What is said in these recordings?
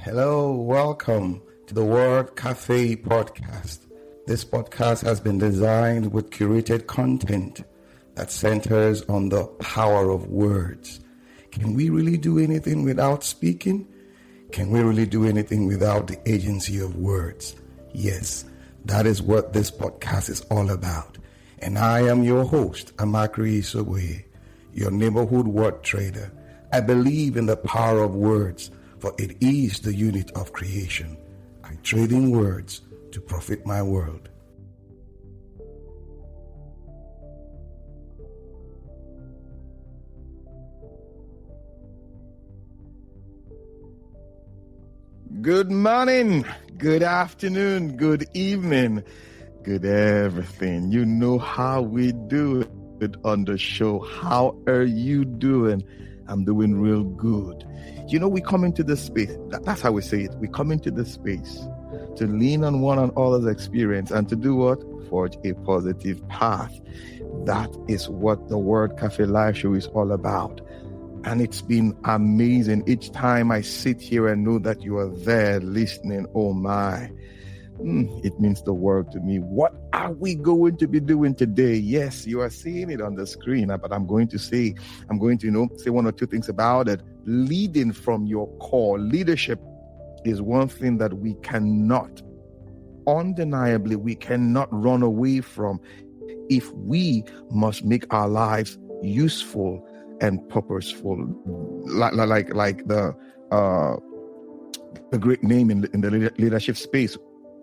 Hello, welcome to the Word Café podcast. This podcast has been designed with curated content that centers on the power of words. Can we really do anything without speaking? Can we really do anything without the agency of words? Yes, that is what this podcast is all about. And I am your host, Amakri Isoboye, your neighborhood word trader. I believe in the power of words, for it is the unit of creation. I trade in words to profit my world. Good morning, good afternoon, good evening, good everything. You know how we do it on the show. How are you doing? I'm doing real good. You know, we come into this space. That's how we say it. We come into this space to lean on one another's experience and to do what? Forge a positive path. That is what the Word Café live show is all about. And it's been amazing. Each time I sit here and know that you are there listening, oh my, it means the world to me. What are we going to be doing today? Yes, you are seeing it on the screen, but I'm going to say one or two things about it. Leading from your core. Leadership is one thing that we cannot, undeniably, we cannot run away from if we must make our lives useful and purposeful, like the great name in the leadership space,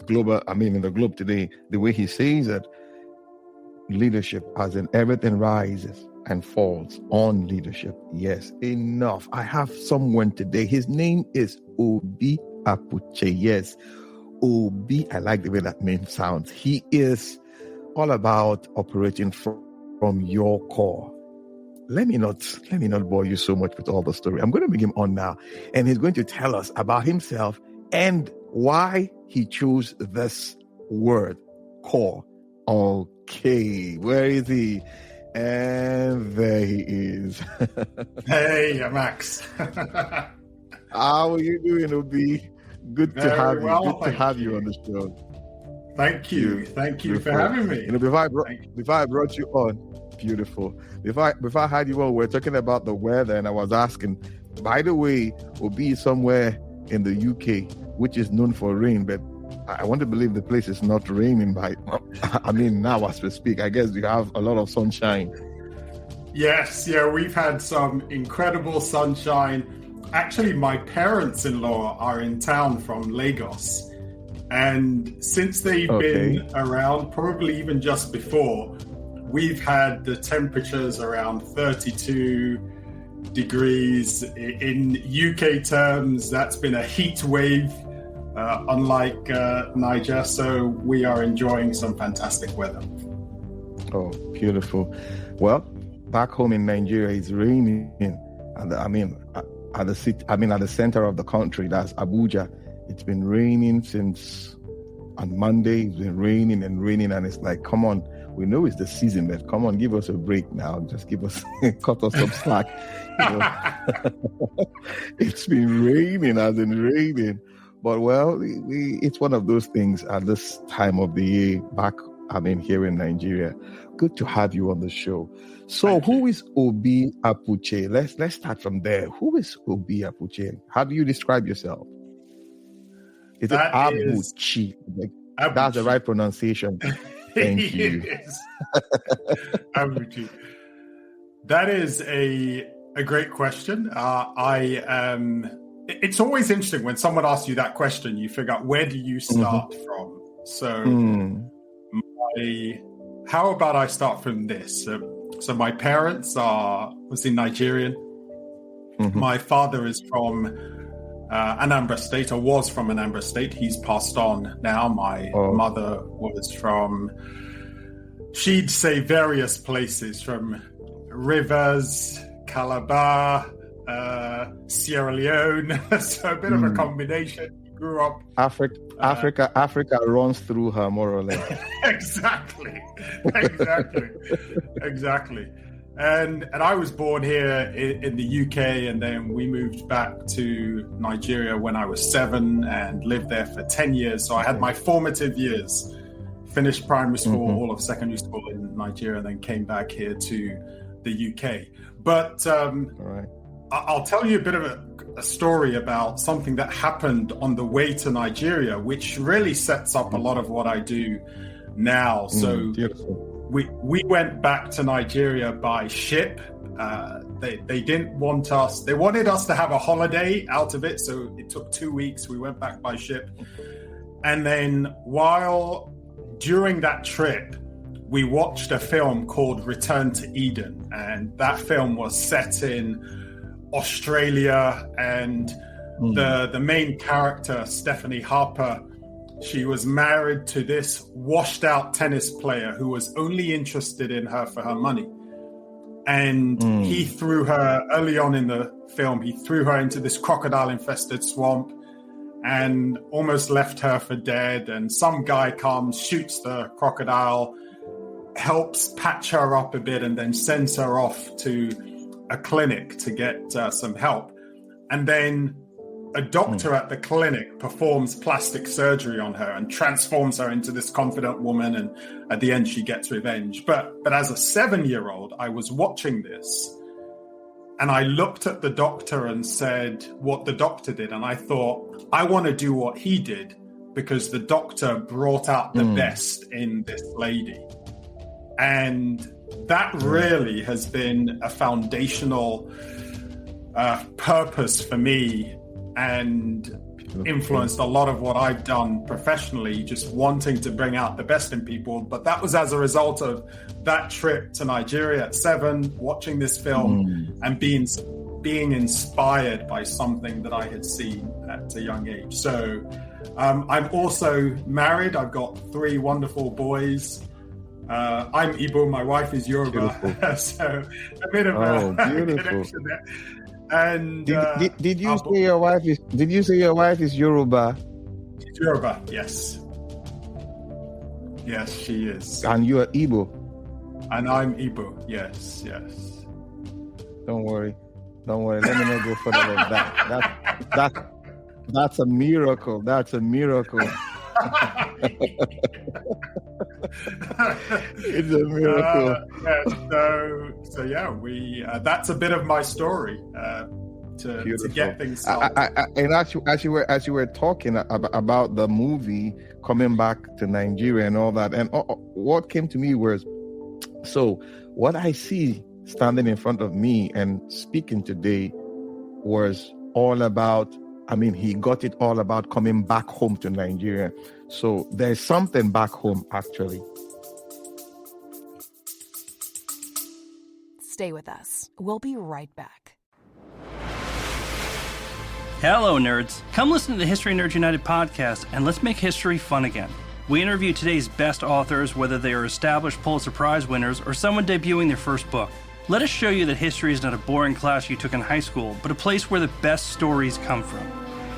in the globe today, the way he says it, leadership as in everything rises and falls on leadership. Yes, enough. I have someone today. His name is Obi Abuchi. Yes, Obi. I like the way that name sounds. He is all about operating from your core. Let me not bore you so much with all the story. I'm going to bring him on now, and he's going to tell us about himself and why he chose this word, core. Okay, where is he? And there he is. Hey, Max. How are you doing, Obi? Good to have you. Good to have you on the show. Thank you. Thank you for having me. Before I brought you on, beautiful. Before I had you on, we were talking about the weather, and I was asking, by the way, Obi is somewhere in the UK, which is known for rain, but I want to believe the place is not raining now as we speak. I guess we have a lot of sunshine. Yes, we've had some incredible sunshine. Actually, my parents-in-law are in town from Lagos. And since they've been around, probably even just before, we've had the temperatures around 32 degrees. In UK terms, that's been a heat wave, unlike Niger. So we are enjoying some fantastic weather. Oh, beautiful. Well, back home in Nigeria, it's raining. At the center of the country, that's Abuja. It's been raining since on Monday. It's been raining, and it's like, come on. We know it's the season, but come on, give us a break now. Just give us, cut us some slack. It's been raining. But it's one of those things at this time of the year back, here in Nigeria. Good to have you on the show. So who is Obi Abuchi? Let's start from there. Who is Obi Abuchi? How do you describe yourself? Is it Abuchi? That's the right pronunciation. Thank you. That is a great question. It's always interesting when someone asks you that question, you figure out, where do you start from? So how about I start from this? So my parents are Nigerian. My father is from Anambra State, or was from Anambra State. He's passed on now. My mother was from, she'd say various places, from Rivers, Calabar, Sierra Leone. So a bit of a combination. Grew up. Africa runs through her, more or less. Exactly. And I was born here in the UK, and then we moved back to Nigeria when I was 7 and lived there for 10 years. So I had my formative years, finished primary school, all of secondary school in Nigeria, and then came back here to the UK. But I'll tell you a bit of a story about something that happened on the way to Nigeria, which really sets up a lot of what I do now. So we went back to Nigeria by ship. They didn't want us. They wanted us to have a holiday out of it. So it took 2 weeks. We went back by ship. And then during that trip, we watched a film called Return to Eden. And that film was set in Australia, and the main character, Stephanie Harper, she was married to this washed out tennis player who was only interested in her for her money. And he threw her, early on in the film, he threw her into this crocodile infested swamp and almost left her for dead. And some guy comes, shoots the crocodile, helps patch her up a bit, and then sends her off to a clinic to get some help. And then a doctor at the clinic performs plastic surgery on her and transforms her into this confident woman. And at the end, she gets revenge. But as a 7-year-old, I was watching this and I looked at the doctor and said what the doctor did. And I thought, I want to do what he did, because the doctor brought out the best in this lady. And that really has been a foundational purpose for me, and influenced a lot of what I've done professionally, just wanting to bring out the best in people. But that was as a result of that trip to Nigeria at 7, watching this film and being inspired by something that I had seen at a young age. So I'm also married. I've got 3 wonderful boys. I'm Igbo, my wife is Yoruba, so a bit of a connection there. And did you say your wife is? Did you say your wife is Yoruba? She's Yoruba, yes. Yes, she is. And you are Igbo. And I'm Igbo. Yes. Don't worry. Let me not go further than that. That's a miracle. That's a miracle. It's a miracle. So yeah, we that's a bit of my story to get things started. And as you were talking about the movie coming back to Nigeria and all that, and what came to me was, so what I see standing in front of me and speaking today was all about, he got it all about coming back home to Nigeria. So there's something back home, actually. Stay with us. We'll be right back. Hello, nerds. Come listen to the History Nerds United podcast, and let's make history fun again. We interview today's best authors, whether they are established Pulitzer Prize winners or someone debuting their first book. Let us show you that history is not a boring class you took in high school, but a place where the best stories come from.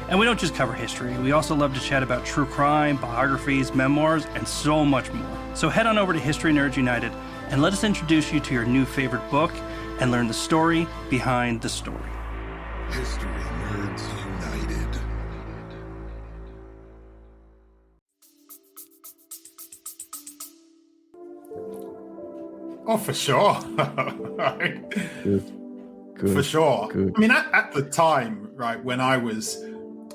And we don't just cover history, we also love to chat about true crime, biographies, memoirs, and so much more. So head on over to History Nerds United and let us introduce you to your new favorite book and learn the story behind the story. History Nerds United. Oh, for sure. Right. Good. For sure. Good. At the time, right, when I was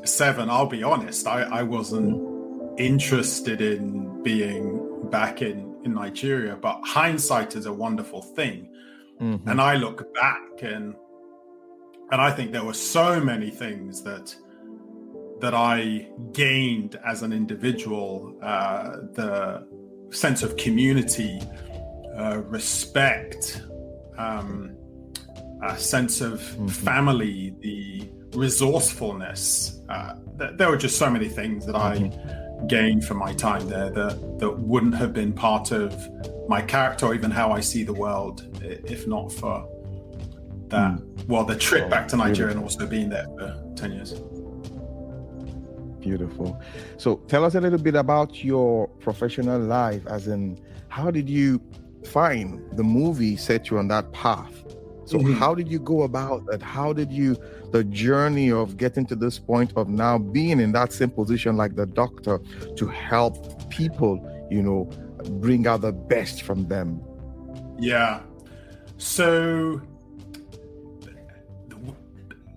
7, I'll be honest, I wasn't interested in being back in Nigeria, but hindsight is a wonderful thing. And I look back and I think there were so many things that I gained as an individual, the sense of community, respect, a sense of family, the resourcefulness. There were just so many things that I gained from my time there that wouldn't have been part of my character or even how I see the world if not for that. Well, the trip back to Nigeria and also being there for 10 years. Beautiful. So tell us a little bit about your professional life, as in, how did you fine, the movie set you on that path. So how did you go about that? How did the journey of getting to this point of now being in that same position like the doctor to help people, bring out the best from them? Yeah. So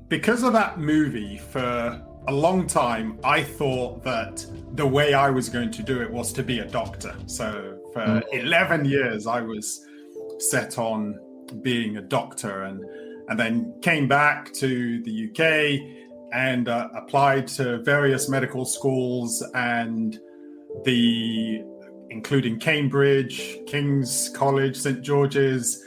because of that movie, for a long time, I thought that the way I was going to do it was to be a doctor. So for 11 years, I was set on being a doctor, and then came back to the UK and applied to various medical schools, and including Cambridge, King's College, St. George's,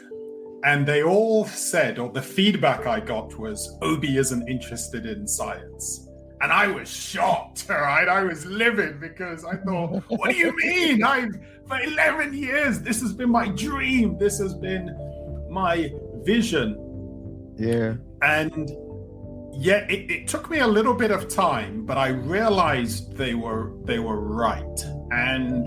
and they all said, or the feedback I got was, Obi isn't interested in science. And I was shocked, all right? I was livid because I thought, what do you mean? For 11 years, this has been my dream. This has been my vision. Yeah. And yeah, it took me a little bit of time, but I realized they were right. And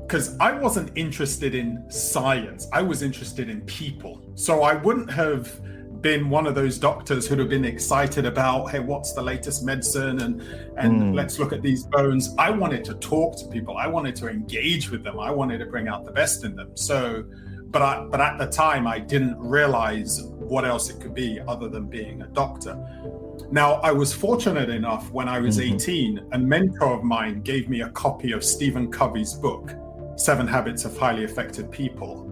because I wasn't interested in science, I was interested in people. So I wouldn't have been one of those doctors who'd have been excited about, hey, what's the latest medicine, and let's look at these bones. I wanted to talk to people. I wanted to engage with them. I wanted to bring out the best in them. So, but at the time, I didn't realize what else it could be other than being a doctor. Now, I was fortunate enough when I was 18, a mentor of mine gave me a copy of Stephen Covey's book, 7 Habits of Highly Effective People.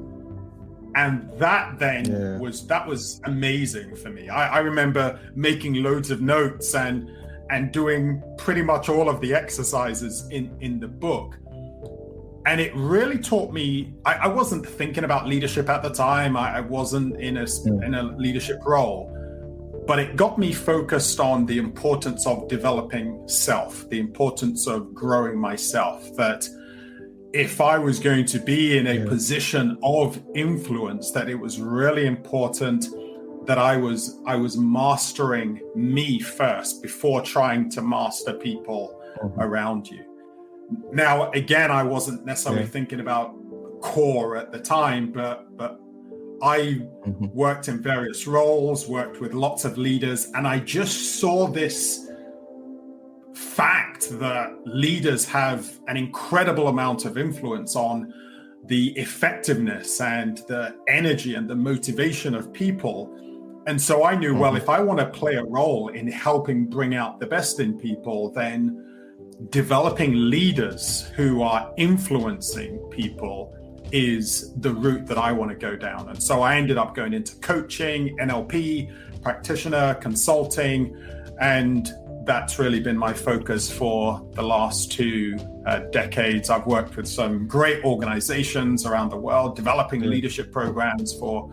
And that then was amazing for me. I remember making loads of notes and doing pretty much all of the exercises in the book. And it really taught me, I wasn't thinking about leadership at the time. I wasn't in a leadership role, but it got me focused on the importance of developing self, the importance of growing myself, that if I was going to be in a position of influence, that it was really important that I was mastering me first before trying to master people around you. Now, again, I wasn't necessarily thinking about CORE at the time, but I worked in various roles, worked with lots of leaders, and I just saw this fact that leaders have an incredible amount of influence on the effectiveness and the energy and the motivation of people. And so I knew, well, if I want to play a role in helping bring out the best in people, then developing leaders who are influencing people is the route that I want to go down. And so I ended up going into coaching, NLP, practitioner, consulting, and that's really been my focus for the last 2 decades. I've worked with some great organizations around the world, developing leadership programs for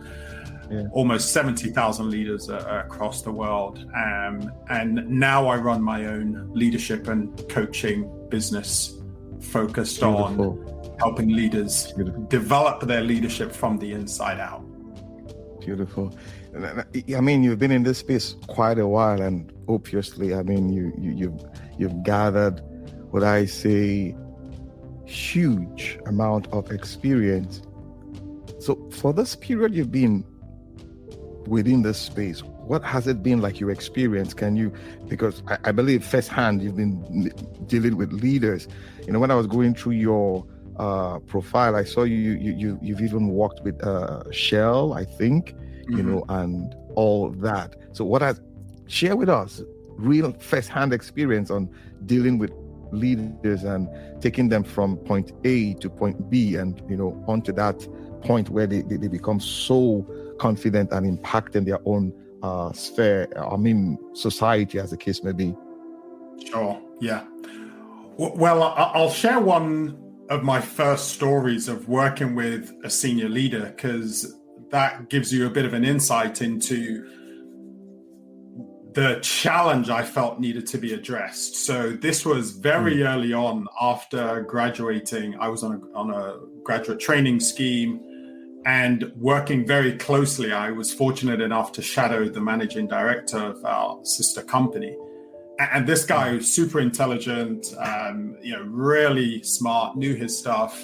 almost 70,000 leaders across the world. And now I run my own leadership and coaching business focused on helping leaders develop their leadership from the inside out. Beautiful. I mean, you've been in this space quite a while, and obviously, I mean, you've gathered what I say huge amount of experience. So for this period you've been within this space, what has it been like, your experience? Can you, because I believe firsthand you've been dealing with leaders. When I was going through your profile, I saw you've even worked with Shell, I think, and all that. So share with us real first-hand experience on dealing with leaders and taking them from point A to point B, and onto that point where they become so confident and impacting their own sphere, society, as the case may be. Sure, yeah. Well, I'll share one of my first stories of working with a senior leader, because that gives you a bit of an insight into the challenge I felt needed to be addressed. So this was very early on after graduating. I was on a graduate training scheme and working very closely. I was fortunate enough to shadow the managing director of our sister company. And this guy was super intelligent, really smart, knew his stuff.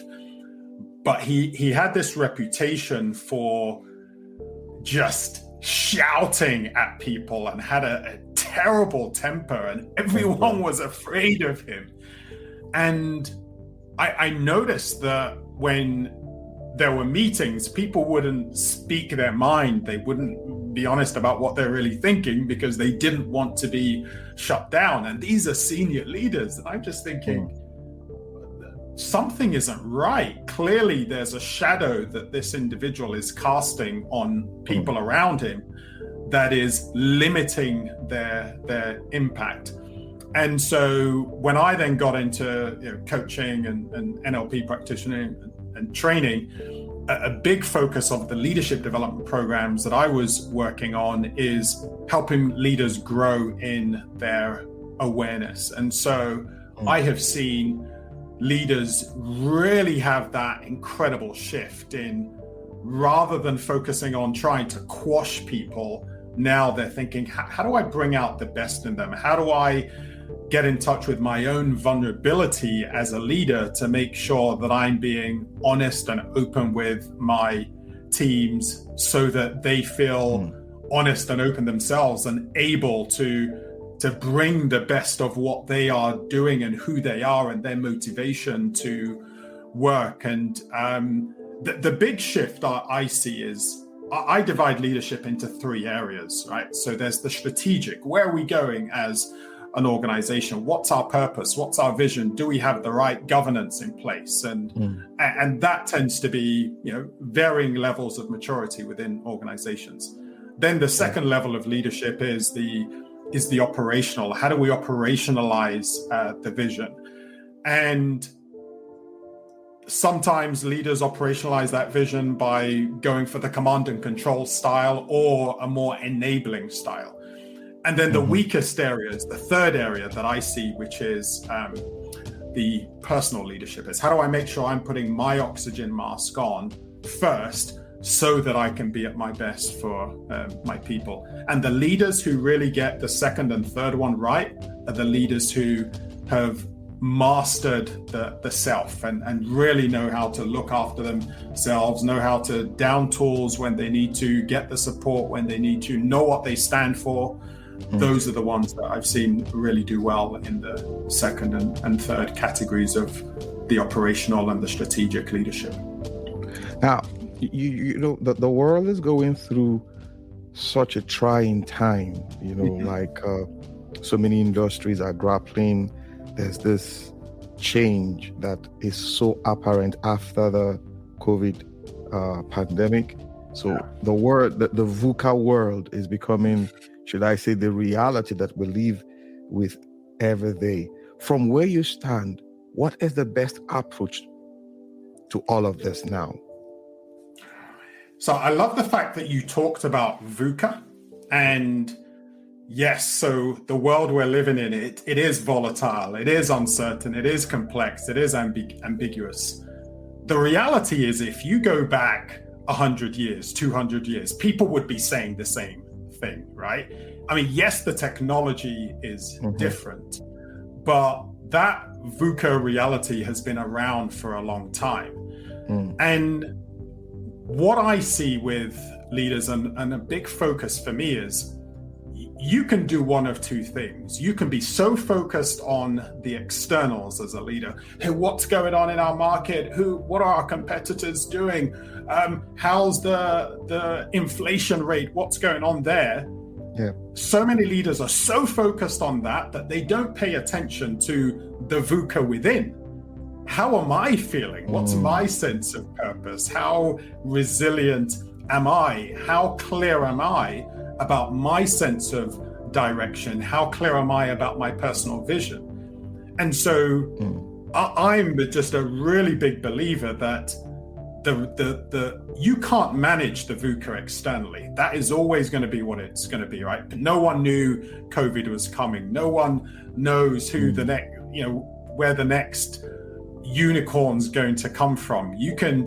but he had this reputation for just shouting at people and had a terrible temper, and everyone was afraid of him. And I noticed that when there were meetings, people wouldn't speak their mind. They wouldn't be honest about what they're really thinking because they didn't want to be shut down. And these are senior leaders. And I'm just thinking, something isn't right. Clearly, there's a shadow that this individual is casting on people around him that is limiting their impact. And so when I then got into coaching and NLP practitioning and training, a big focus of the leadership development programs that I was working on is helping leaders grow in their awareness. And so I have seen leaders really have that incredible shift in, rather than focusing on trying to quash people, now they're thinking, how do I bring out the best in them? How do I get in touch with my own vulnerability as a leader to make sure that I'm being honest and open with my teams so that they feel honest and open themselves and able to bring the best of what they are doing and who they are and their motivation to work. And the big shift I see is I divide leadership into 3 areas, right? So there's the strategic. Where are we going as an organization? What's our purpose? What's our vision? Do we have the right governance in place? And that tends to be, varying levels of maturity within organizations. Then the second level of leadership is the operational. How do we operationalize the vision? And sometimes leaders operationalize that vision by going for the command and control style or a more enabling style. And then the weakest areas, the third area that I see, which is the personal leadership, is how do I make sure I'm putting my oxygen mask on first so that I can be at my best for my people. And the leaders who really get the second and third one right are the leaders who have mastered the self and really know how to look after themselves, know how to down tools when they need to, get the support when they need to, know what they stand for. Those are the ones that I've seen really do well in the second and third categories of the operational and the strategic leadership. Now, the world is going through such a trying time, so many industries are grappling. There's this change that is so apparent after the COVID pandemic. So the VUCA world is becoming, should I say, the reality that we live with every day. From where you stand, what is the best approach to all of this now? So I love the fact that you talked about VUCA. And yes, so the world we're living in, it is volatile, it is uncertain, it is complex, it is ambiguous. The reality is, if you go back 100 years, 200 years, people would be saying the same thing, right? I mean, yes, the technology is different, but that VUCA reality has been around for a long time. And what I see with leaders, and a big focus for me, is you can do one of two things. You can be so focused on the externals as a leader. Hey, what's going on in our market? What are our competitors doing? How's the inflation rate? What's going on there? Yeah. So many leaders are so focused on that they don't pay attention to the VUCA within. How am I feeling? What's my sense of purpose? How resilient am I? How clear am I about my sense of direction? How clear am I about my personal vision? And so I'm just a really big believer that you can't manage the VUCA externally. That is always going to be what it's going to be, right? No one knew COVID was coming. No one knows who the next, where the next unicorn's going to come from. You can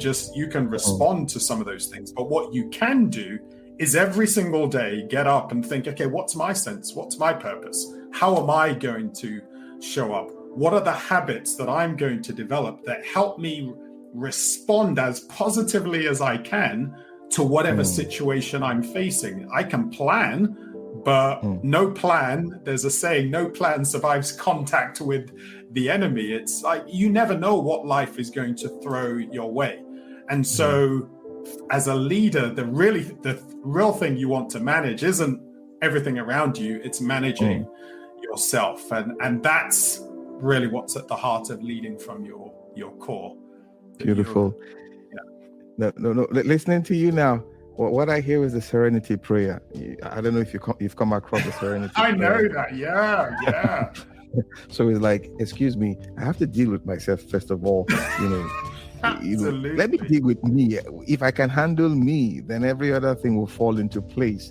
respond to some of those things, but what you can do is every single day get up and think, okay, what's my sense? What's my purpose? How am I going to show up? What are the habits that I'm going to develop that help me respond as positively as I can to whatever situation I'm facing. I can plan, but no plan, there's a saying, no plan survives contact with the enemy. It's like you never know what life is going to throw your way. And so as a leader, the real thing you want to manage isn't everything around you, it's managing yourself. And that's really what's at the heart of leading from your core. Beautiful. No. Listening to you now, what I hear is the serenity prayer. I don't know if you've come across the serenity prayer. I know that. Yeah. So it's like, excuse me, I have to deal with myself first of all. Absolutely. Let me deal with me. If I can handle me, then every other thing will fall into place.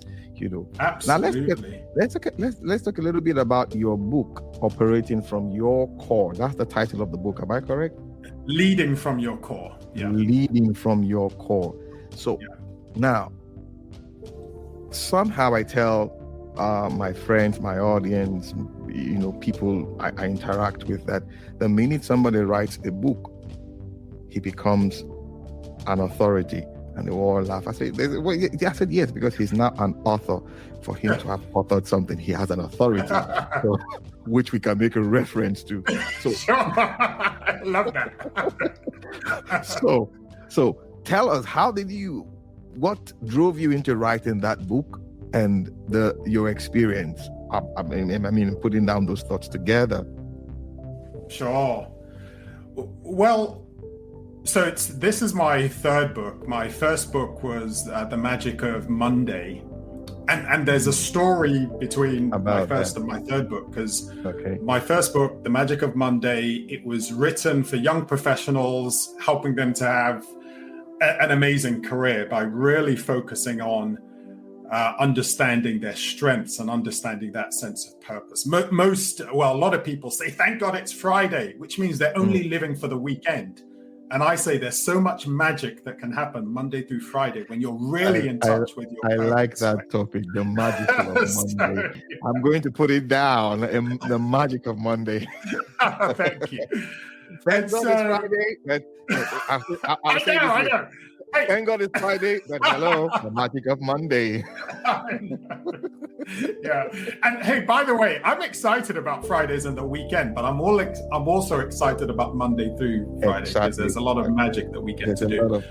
Absolutely. Now let's talk a little bit about your book, Operating from Your Core. That's the title of the book. Am I correct? Leading from your core. Yeah. Leading from your core. So now, somehow I tell my friends, my audience, people I interact with, that the minute somebody writes a book, he becomes an authority. And they all laugh. I said, yes, because he's now an author. For him to have authored something, he has an authority, which we can make a reference to. So, sure. I love that. So tell us, what drove you into writing that book and your experience? I mean, putting down those thoughts together. Sure. Well, so this is my third book. My first book was The Magic of Monday. And there's a story between my first and my third book, because my first book, The Magic of Monday, it was written for young professionals, helping them to have an amazing career by really focusing on understanding their strengths and understanding that sense of purpose. A lot of people say, thank God it's Friday, which means they're only living for the weekend. And I say there's so much magic that can happen Monday through Friday when you're really in touch with your purpose. I like that topic, the magic of Monday. I'm going to put it down, the magic of Monday. Thank you. Thank God it's Friday. I know. Hey. Thank God it's Friday, but hello, the magic of Monday. Yeah. And hey, by the way, I'm excited about Fridays and the weekend, but I'm also excited about Monday through Friday, because there's a lot of magic that we get to do.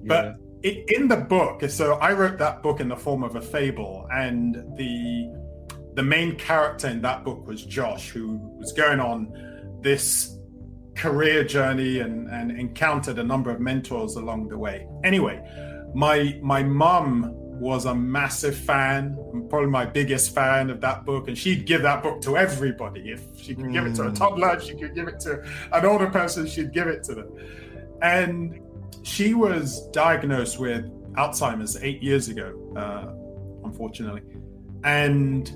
But in the book, so I wrote that book in the form of a fable, and the main character in that book was Josh, who was going on this career journey and encountered a number of mentors along the way. Anyway, my mum was a massive fan, probably my biggest fan of that book, and she'd give that book to everybody. If she could give it to a toddler, she could give it to an older person, she'd give it to them. And she was diagnosed with Alzheimer's 8 years ago, unfortunately. And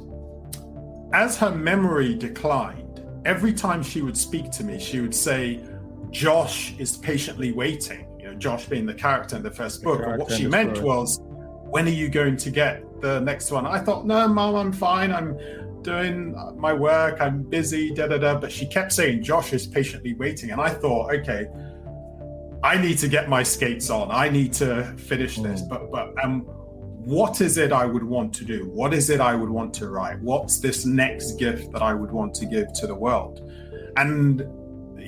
as her memory declined, every time she would speak to me, she would say, Josh is patiently waiting. Josh being the character in the first book. And what she meant was, when are you going to get the next one? I thought, no, Mom, I'm fine. I'm doing my work. I'm busy, But she kept saying, Josh is patiently waiting. And I thought, okay, I need to get my skates on. I need to finish this. But what is it I would want to do? What is it I would want to write? What's this next gift that I would want to give to the world? And,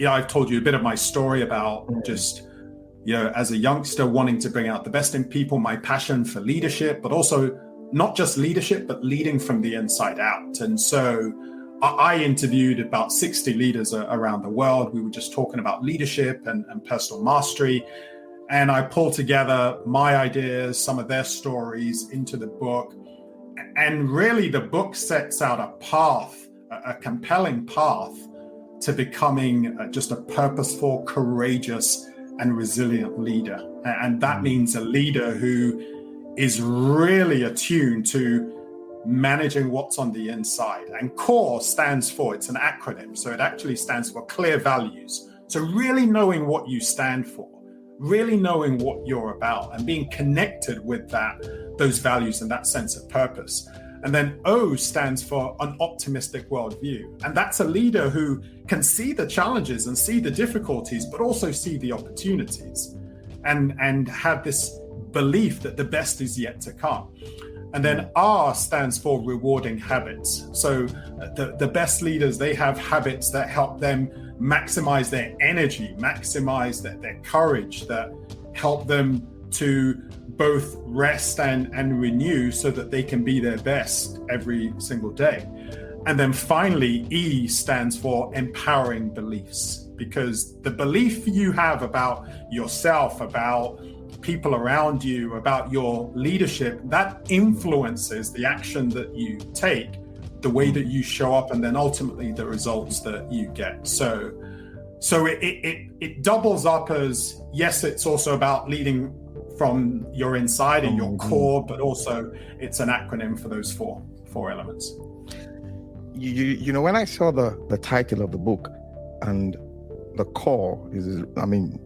I've told you a bit of my story about just, as a youngster wanting to bring out the best in people, my passion for leadership, but also not just leadership, but leading from the inside out. And so I interviewed about 60 leaders around the world. We were just talking about leadership and personal mastery. And I pulled together my ideas, some of their stories into the book. And really the book sets out a path, a compelling path to becoming just a purposeful, courageous, and resilient leader. And that means a leader who is really attuned to managing what's on the inside. And CORE stands for, it's an acronym, so it actually stands for clear values. So really knowing what you stand for, really knowing what you're about, and being connected with those values and that sense of purpose. And then O stands for an optimistic worldview. And that's a leader who can see the challenges and see the difficulties, but also see the opportunities and have this belief that the best is yet to come. And then R stands for rewarding habits. So the best leaders, they have habits that help them maximize their energy, maximize their courage, that help them to both rest and renew so that they can be their best every single day. And then finally, E stands for empowering beliefs, because the belief you have about yourself, about people around you, about your leadership, that influences the action that you take, the way that you show up, and then ultimately the results that you get. So it doubles up as, yes, it's also about leading from your inside and your core, but also it's an acronym for those four elements. You know, when I saw the title of the book and the core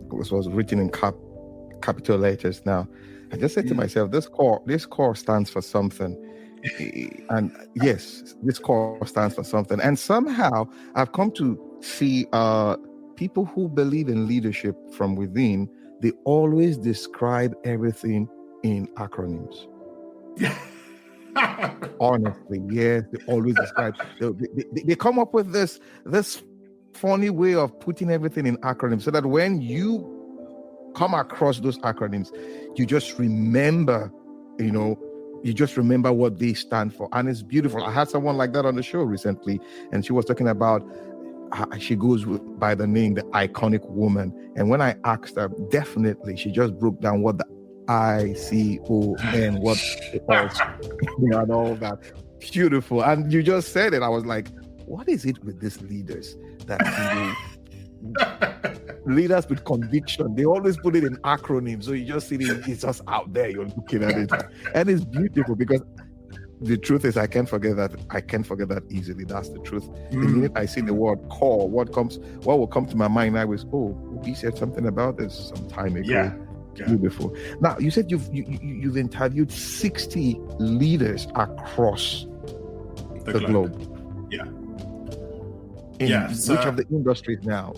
was written in capital letters. Now, I just said to myself, this core stands for something. And yes, this core stands for something. And somehow I've come to see people who believe in leadership from within, they always describe everything in acronyms. Honestly, yes, they always describe. They come up with this funny way of putting everything in acronyms, so that when you come across those acronyms, you just remember, what they stand for. And it's beautiful. I had someone like that on the show recently, and she was talking about she goes by the name the iconic woman. And when I asked her, definitely she just broke down what the ICON, what it was, and all that. Beautiful. And you just said it. I was like, what is it with these leaders that leaders with conviction, they always put it in acronyms, so you just see it's just out there, you're looking at it, and it's beautiful, because the truth is I can't forget that easily. That's the truth. The minute I see the word core, what will come to my mind now is, we said something about this some time ago. Yeah. Beautiful. Now, you said you've interviewed 60 leaders across the globe. Yeah. Which of the industries now?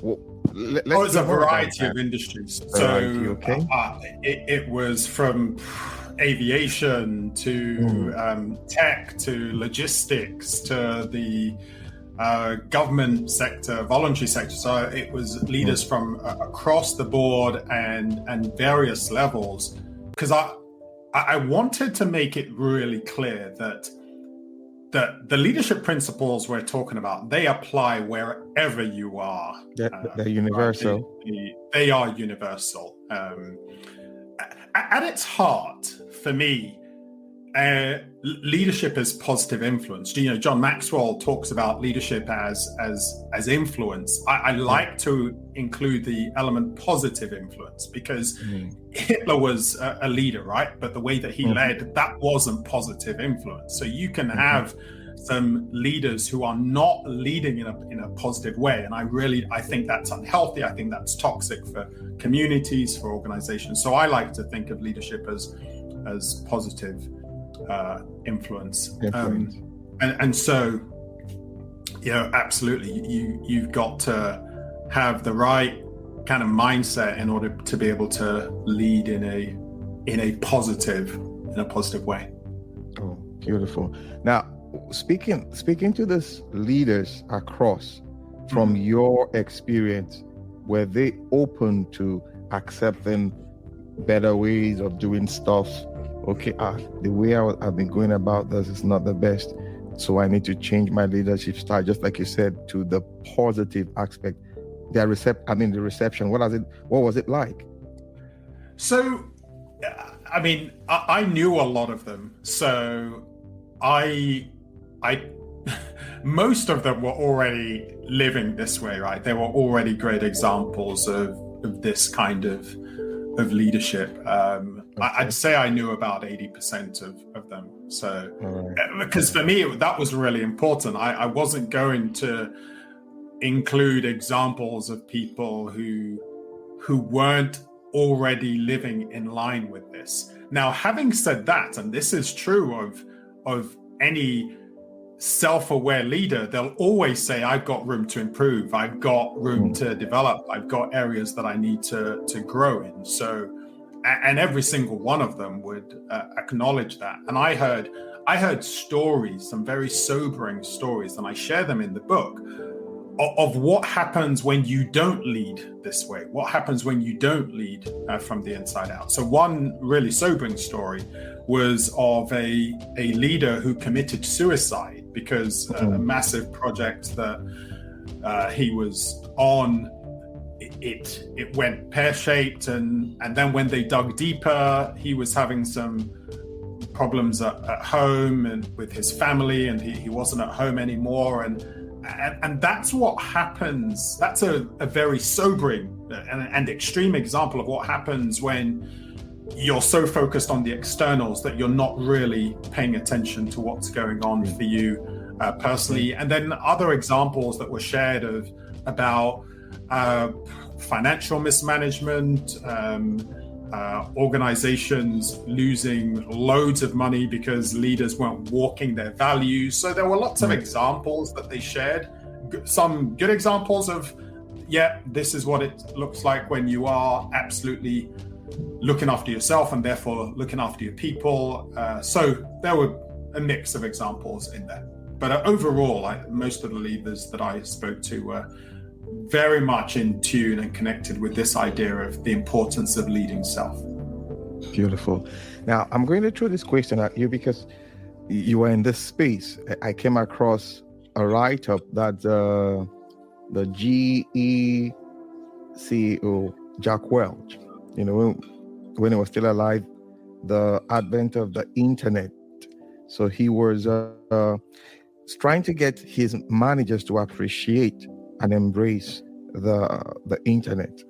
It's a variety of industries. It was from aviation to tech to logistics to the government sector, voluntary sector. So it was leaders from across the board and various levels, because I wanted to make it really clear that the leadership principles we're talking about, they apply wherever you are. They're universal. They are universal. At its heart, for me, leadership is positive influence. John Maxwell talks about leadership as influence. I like to include the element positive influence, because Hitler was a leader, right? But the way that he led, that wasn't positive influence. So you can have some leaders who are not leading in a positive way, and I think that's unhealthy. I think that's toxic for communities, for organizations. So I like to think of leadership as positive influence. And so, absolutely, you've got to have the right kind of mindset in order to be able to lead in a positive way. Oh, beautiful. Now, speaking to these leaders across, from your experience, were they open to accepting better ways of doing stuff? Okay, the way I've been going about this is not the best, so I need to change my leadership style, just like you said, to the positive aspect. The reception, what was it like? So, I knew a lot of them. So I most of them were already living this way, right? They were already great examples of this kind of leadership. I'd say I knew about 80% of them. So, because for me, that was really important. I wasn't going to include examples of people who weren't already living in line with this. Now, having said that, and this is true of any self-aware leader, they'll always say, I've got room to improve, I've got room to develop, I've got areas that I need to grow in. So, and every single one of them would acknowledge that. And I heard stories, some very sobering stories, and I share them in the book, of what happens when you don't lead this way, what happens when you don't lead from the inside out. So one really sobering story was of a leader who committed suicide because a massive project that he was on, it went pear-shaped, and then when they dug deeper, he was having some problems at home and with his family, and he wasn't at home anymore, and that's what happens. That's a very sobering and extreme example of what happens when you're so focused on the externals that you're not really paying attention to what's going on for you personally. And then other examples that were shared about financial mismanagement, organizations losing loads of money because leaders weren't walking their values. So there were lots of examples that they shared. Some good examples of, this is what it looks like when you are absolutely looking after yourself and therefore looking after your people. So there were a mix of examples in there. But overall, most of the leaders that I spoke to were very much in tune and connected with this idea of the importance of leading self. Beautiful. Now, I'm going to throw this question at you because you were in this space. I came across a write-up that the GE CEO, Jack Welch, when he was still alive, the advent of the internet. So he was trying to get his managers to appreciate and embrace the internet,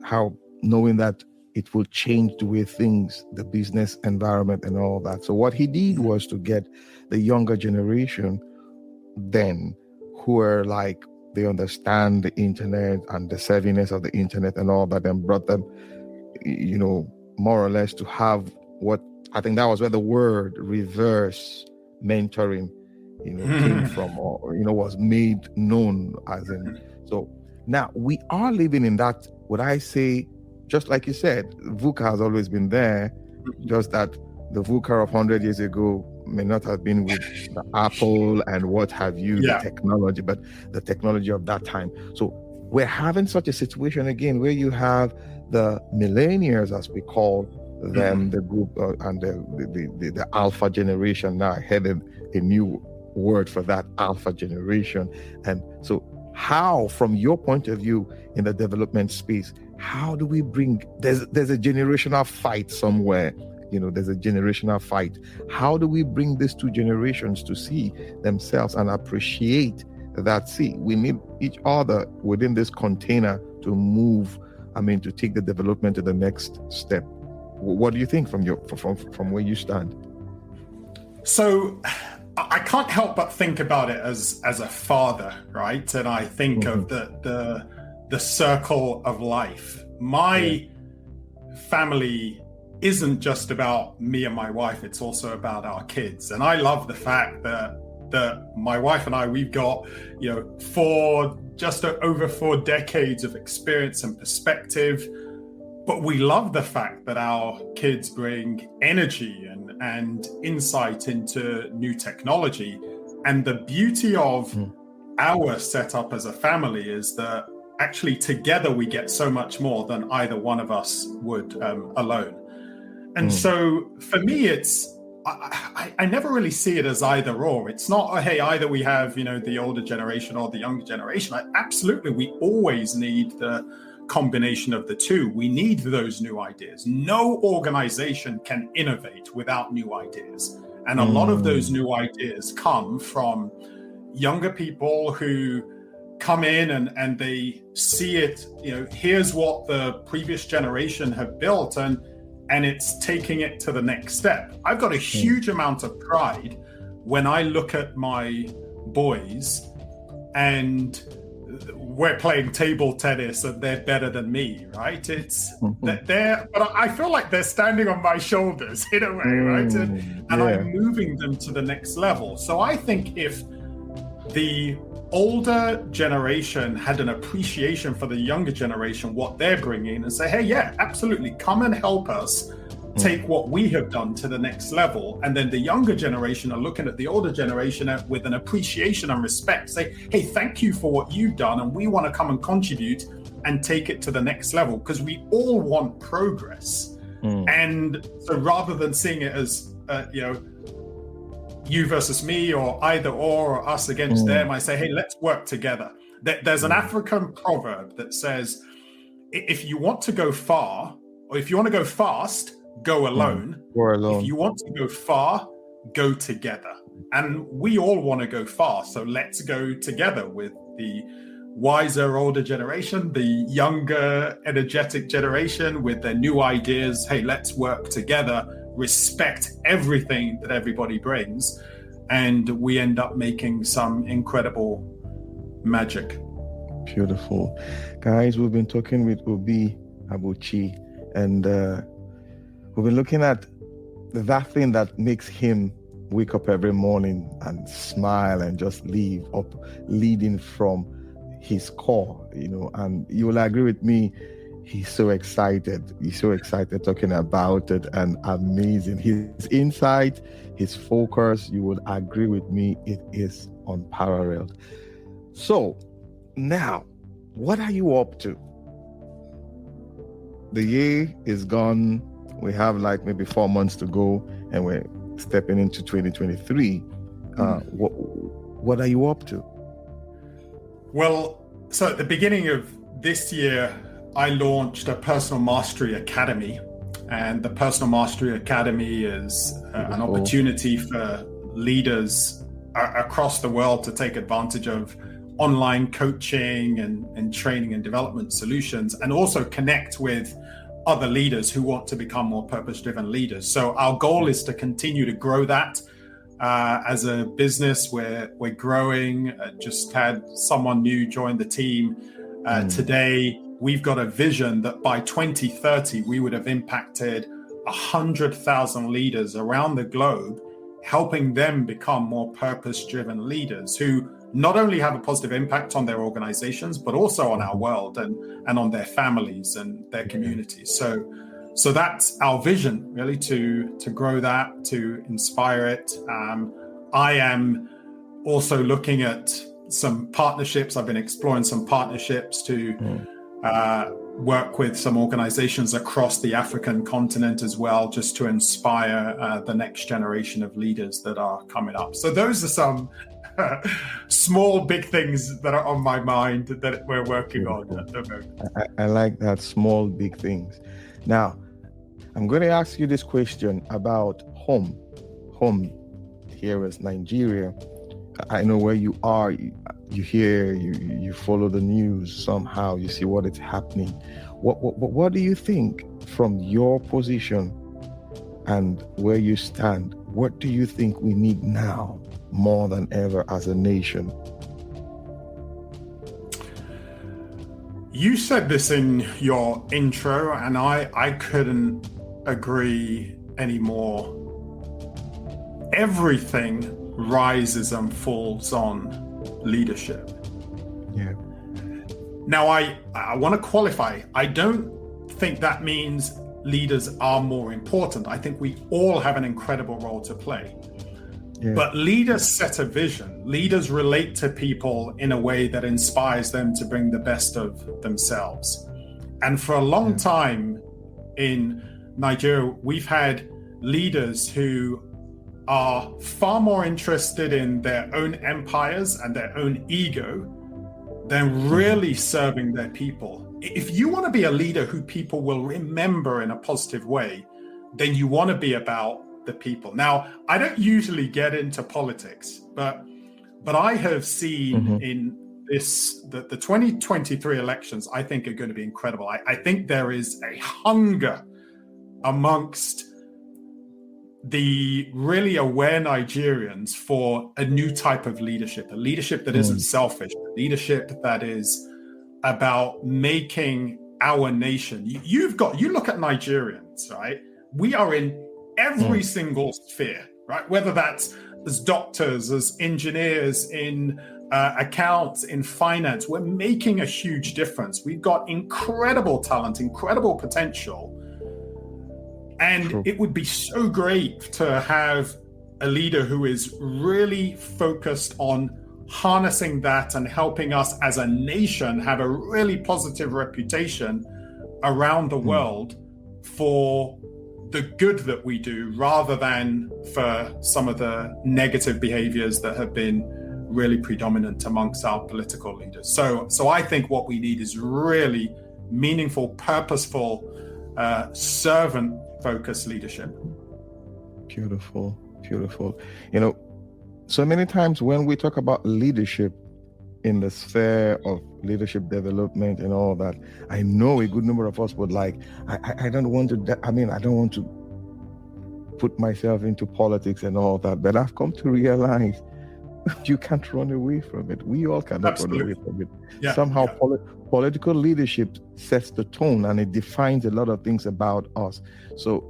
how knowing that it will change the way things, the business environment and all that. So what he did was to get the younger generation then, who are like, they understand the internet and the savviness of the internet and all that, and brought them, more or less to have what, I think that was where the word reverse mentoring came from, or was made known as in. So now we are living in that, would I say, just like you said, VUCA has always been there, just that the VUCA of 100 years ago may not have been with the Apple and what have you, the technology, but the technology of that time. So we're having such a situation again where you have the millennials, as we call them, the group and the alpha generation. Now I headed a new word for that, alpha generation. And so how, from your point of view in the development space, how do we bring, there's a generational fight somewhere, there's a generational fight. How do we bring these two generations to see themselves and appreciate that, we need each other within this container to move, to take the development to the next step? What do you think from where you stand? So I can't help but think about it as a father, right? And I think of the circle of life. My family isn't just about me and my wife, it's also about our kids. And I love the fact that my wife and I, we've got, just over 4 decades of experience and perspective. But we love the fact that our kids bring energy and insight into new technology. And the beauty of our setup as a family is that actually together we get so much more than either one of us would alone. And so for me, I never really see it as either or. It's not, hey, either we have, the older generation or the younger generation. Absolutely, we always need the combination of the two. We need those new ideas. No organization can innovate without new ideas. And a lot of those new ideas come from younger people who come in and they see it, here's what the previous generation have built, and it's taking it to the next step. I've got a huge amount of pride when I look at my boys and we're playing table tennis and they're better than me, right? It's that but I feel like they're standing on my shoulders in a way, right? And I'm moving them to the next level. So I think if the older generation had an appreciation for the younger generation, what they're bringing, and say, hey, yeah, absolutely, come and help us take what we have done to the next level. And then the younger generation are looking at the older generation with an appreciation and respect, say, hey, thank you for what you've done, and we want to come and contribute and take it to the next level, because we all want progress. And so rather than seeing it as you versus me, or either or us against them, I say, hey, let's work together. There's an African proverb that says, if you want to go far, or if you want to go fast, go alone. Or alone. If you want to go far, go together. And we all want to go far, so let's go together with the wiser older generation, the younger energetic generation with their new ideas. Hey, let's work together, respect everything that everybody brings, and we end up making some incredible magic. Beautiful. Guys, we've been talking with Obi Abuchi, and we've been looking at that thing that makes him wake up every morning and smile and just leading from his core, and you will agree with me, he's so excited talking about it, and amazing. His insight, his focus, you will agree with me, it is unparalleled. So now, what are you up to? The year is gone. We have like maybe 4 months to go, and we're stepping into 2023. What are you up to? Well, so at the beginning of this year, I launched a Personal Mastery Academy. And the Personal Mastery Academy is an opportunity for leaders across the world to take advantage of online coaching and training and development solutions, and also connect with other leaders who want to become more purpose-driven leaders. So our goal is to continue to grow that. As a business, we're growing. Just had someone new join the team today. We've got a vision that by 2030, we would have impacted 100,000 leaders around the globe, helping them become more purpose-driven leaders who not only have a positive impact on their organizations, but also on our world and on their families and their communities. So that's our vision, really, to grow that, to inspire it. I am also looking at some partnerships. I've been exploring some partnerships to work with some organizations across the African continent as well, just to inspire the next generation of leaders that are coming up. So those are some small, big things that are on my mind that we're working on at the moment. I like that, small, big things. Now, I'm going to ask you this question about home here is Nigeria. I know where you are. You hear, you follow the news somehow. You see what is happening. What do you think from your position and where you stand? What do you think we need now more than ever as a nation? You said this in your intro, and I couldn't agree anymore. Everything rises and falls on leadership. Yeah. Now, I want to qualify. I don't think that means leaders are more important. I think we all have an incredible role to play. Yeah. But leaders set a vision. Leaders relate to people in a way that inspires them to bring the best of themselves. And for a long time in Nigeria, we've had leaders who are far more interested in their own empires and their own ego than really serving their people. If you want to be a leader who people will remember in a positive way, then you want to be about the people. Now, I don't usually get into politics, but I have seen in the 2023 elections, I think are going to be incredible. I think there is a hunger amongst the really aware Nigerians for a new type of leadership, a leadership that isn't selfish, a leadership that is about making our nation. You look at Nigerians, right? We are in every single sphere, right? Whether that's as doctors, as engineers, in accounts, in finance, we're making a huge difference. We've got incredible talent, incredible potential. And it would be so great to have a leader who is really focused on harnessing that and helping us as a nation have a really positive reputation around the world for the good that we do, rather than for some of the negative behaviors that have been really predominant amongst our political leaders. So I think what we need is really meaningful, purposeful, servant-focused leadership. Beautiful. So many times when we talk about leadership in the sphere of leadership development and all that, I know a good number of us would I don't want to put myself into politics and all that, but I've come to realize you can't run away from it. We all cannot run away from it. Yeah, Somehow political leadership sets the tone and it defines a lot of things about us. So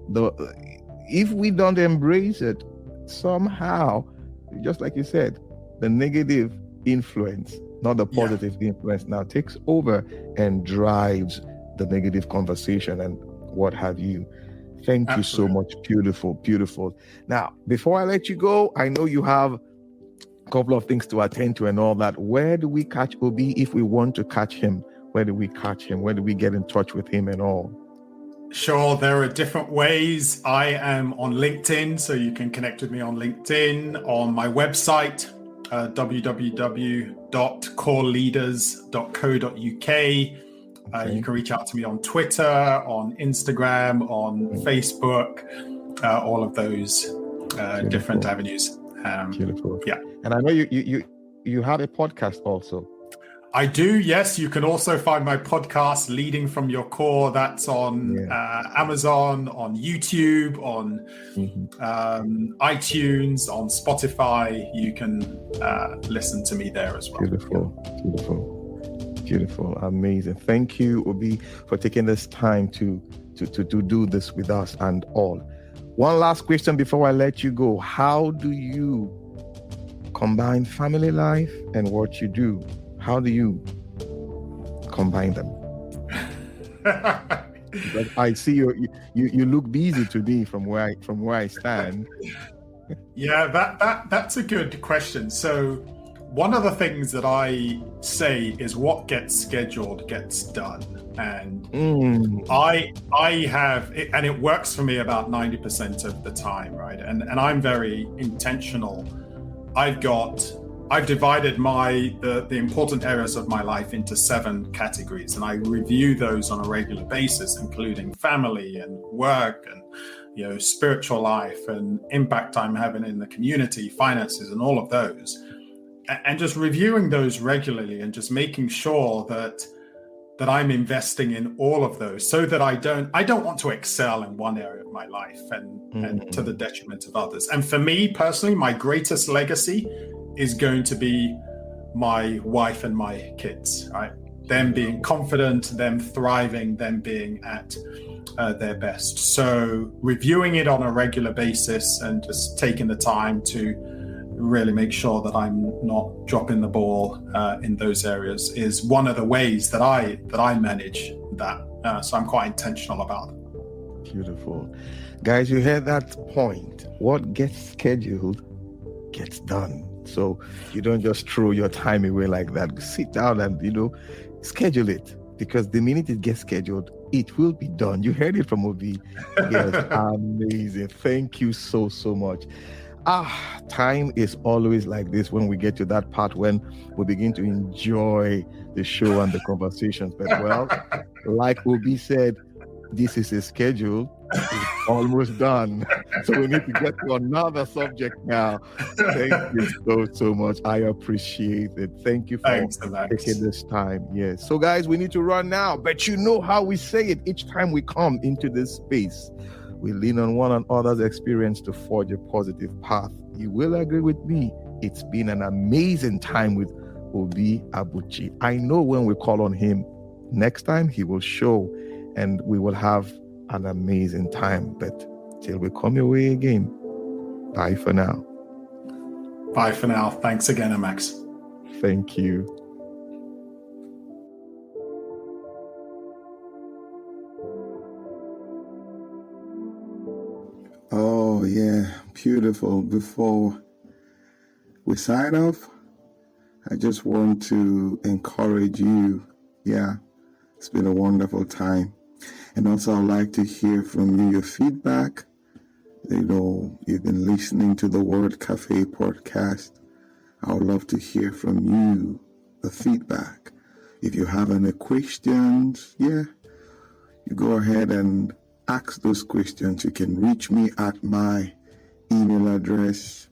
if we don't embrace it, somehow, just like you said, the negative influence, not the positive influence, now takes over and drives the negative conversation and what have you. Thank you so much. Beautiful. Now, before I let you go, I know you have a couple of things to attend to and all that. Where do we catch Obi if we want to catch him? Where do we catch him? Where do we get in touch with him and all? Sure, there are different ways. I am on LinkedIn, so you can connect with me on LinkedIn, on my website, www.coreleaders.co.uk. You can reach out to me on Twitter, on Instagram, on Facebook, all of those different avenues. Beautiful. Yeah. And I know you have a podcast also. I do, yes. You can also find my podcast, Leading From Your Core. That's on Amazon, on YouTube, on iTunes, on Spotify. You can listen to me there as well. Beautiful. Amazing. Thank you, Obi, for taking this time to do this with us and all. One last question before I let you go. How do you combine family life and what you do? How do you combine them? I see you look busy today from where I stand. Yeah, that's a good question. So one of the things that I say is what gets scheduled gets done. And I have, and it works for me about 90% of the time, right? And I'm very intentional. I've divided the important areas of my life into 7 categories, and I review those on a regular basis, including family and work and spiritual life and impact I'm having in the community, finances, and all of those. And just reviewing those regularly and just making sure that I'm investing in all of those, so that I don't want to excel in one area of my life and to the detriment of others. And for me personally, my greatest legacy is going to be my wife and my kids, right? Them being confident, them thriving, them being at their best. So reviewing it on a regular basis and just taking the time to really make sure that I'm not dropping the ball in those areas is one of the ways that I manage that. So I'm quite intentional about it. Beautiful. Guys, you heard that point. What gets scheduled gets done. So you don't just throw your time away like that. Sit down and, schedule it, because the minute it gets scheduled, it will be done. You heard it from Obi. Yes, amazing. Thank you so much. Time is always like this when we get to that part when we begin to enjoy the show and the conversations. But like Obi said, this is a schedule. It's almost done. So we need to get to another subject now. Thank you so much. I appreciate it. Thank you for taking this time. Yes. So guys, we need to run now. But you know how we say it each time we come into this space. We lean on one another's experience to forge a positive path. You will agree with me. It's been an amazing time with Obi Abuchi. I know when we call on him next time, he will show and we will have an amazing time. But till we come your way again, bye for now. Bye for now. Thanks again, Max. Thank you. Oh, yeah, beautiful. Before we sign off, I just want to encourage you. Yeah, it's been a wonderful time. And also, I'd like to hear from you, your feedback. You know, you've been listening to the Word Café podcast. I would love to hear from you, the feedback. If you have any questions, you go ahead and ask those questions. You can reach me at my email address,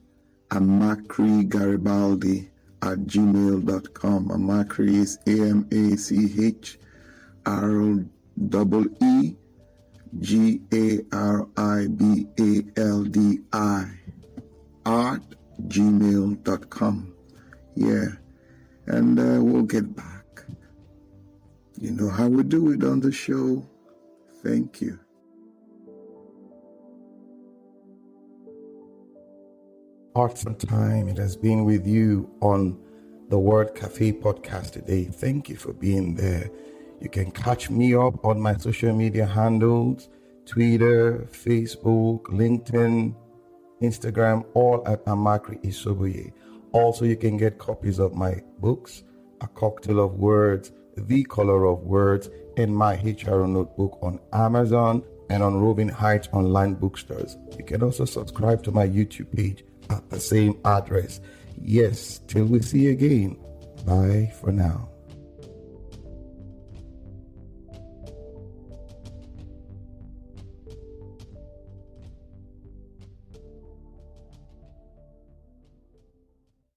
amacrigaribaldi@gmail.com. Amacri is AMACHREGaribaldi@gmail.com. Yeah, and we'll get back. You know how we do it on the show. Thank you. Awesome time it has been with you on the Word Café podcast today. Thank you for being there. You can catch me up on my social media handles, Twitter, Facebook, LinkedIn, Instagram, all at Amakri Isobuye. Also, you can get copies of my books, A Cocktail of Words, The Color of Words, and my HR notebook on Amazon and on Robin Heights online bookstores. You can also subscribe to my YouTube page at the same address. Yes, till we see you again. Bye for now.